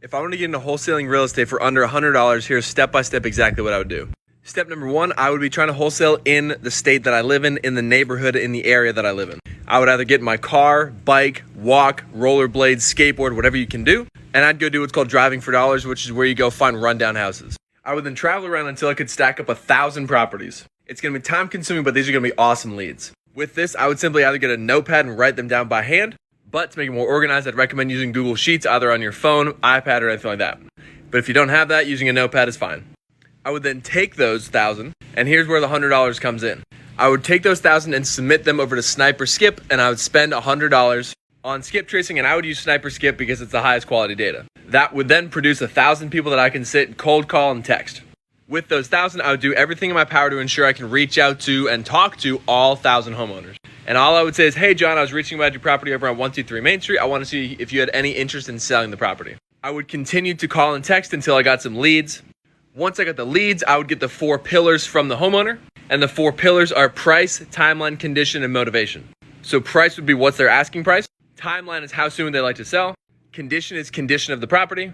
If I want to get into wholesaling real estate for under $100, here's step-by-step exactly what I would do. Step number one, I would be trying to wholesale in the state that I live in the neighborhood, in the area that I live in. I would either get in my car, bike, walk, rollerblades, skateboard, whatever you can do, and I'd go do what's called driving for dollars, which is where you go find rundown houses. I would then travel around until I could stack up 1,000 properties. It's going to be time consuming, but these are going to be awesome leads. With this, I would simply either get a notepad and write them down by hand, but to make it more organized, I'd recommend using Google Sheets either on your phone, iPad, or anything like that. But if you don't have that, using a notepad is fine. I would then take those 1,000, and here's where the $100 comes in. I would take those 1,000 and submit them over to Sniper Skip, and I would spend $100 on skip tracing, and I would use Sniper Skip because it's the highest quality data. That would then produce 1,000 people that I can sit, cold call, and text. With those 1,000, I would do everything in my power to ensure I can reach out to and talk to all 1,000 homeowners. And all I would say is, hey, John, I was reaching about your property over on 123 Main Street. I want to see if you had any interest in selling the property. I would continue to call and text until I got some leads. Once I got the leads, I would get the 4 pillars from the homeowner. And the 4 pillars are price, timeline, condition, and motivation. So price would be what's their asking price. Timeline is how soon would they like to sell. Condition is condition of the property.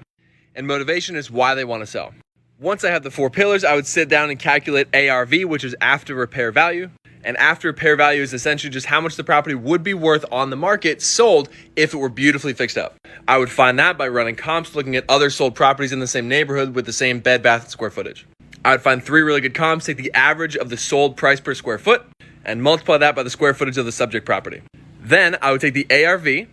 And motivation is why they want to sell. Once I have the 4 pillars, I would sit down and calculate ARV, which is after repair value. And after repair value is essentially just how much the property would be worth on the market sold if it were beautifully fixed up. I would find that by running comps, looking at other sold properties in the same neighborhood with the same bed, bath, and square footage. I would find 3 really good comps, take the average of the sold price per square foot, and multiply that by the square footage of the subject property. Then I would take the ARV,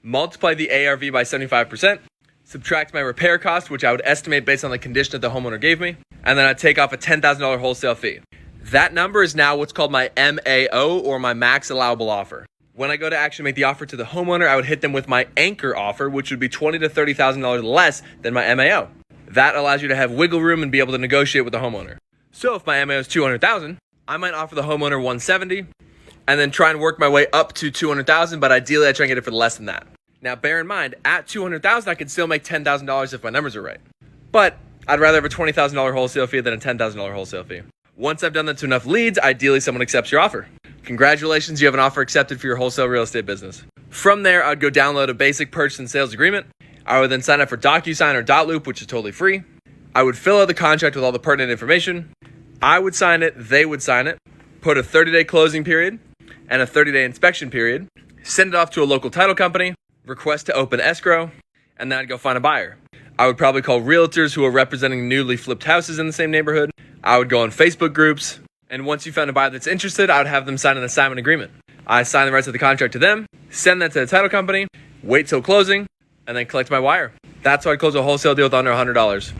multiply the ARV by 75%, subtract my repair cost, which I would estimate based on the condition that the homeowner gave me, and then I'd take off a $10,000 wholesale fee. That number is now what's called my MAO, or my max allowable offer. When I go to actually make the offer to the homeowner, I would hit them with my anchor offer, which would be $20,000 to $30,000 less than my MAO. That allows you to have wiggle room and be able to negotiate with the homeowner. So if my MAO is $200,000, I might offer the homeowner $170,000 and then try and work my way up to $200,000, but ideally I try and get it for less than that. Now bear in mind, at $200,000, I could still make $10,000 if my numbers are right. But I'd rather have a $20,000 wholesale fee than a $10,000 wholesale fee. Once I've done that to enough leads, ideally someone accepts your offer. Congratulations, you have an offer accepted for your wholesale real estate business. From there, I'd go download a basic purchase and sales agreement. I would then sign up for DocuSign or Dotloop, which is totally free. I would fill out the contract with all the pertinent information. I would sign it, they would sign it, put a 30-day closing period and a 30-day inspection period, send it off to a local title company, request to open escrow, and then I'd go find a buyer. I would probably call realtors who are representing newly flipped houses in the same neighborhood. I would go on Facebook groups, and once you found a buyer that's interested, I would have them sign an assignment agreement. I sign the rest of the contract to them, send that to the title company, wait till closing, and then collect my wire. That's how I close a wholesale deal with under $100.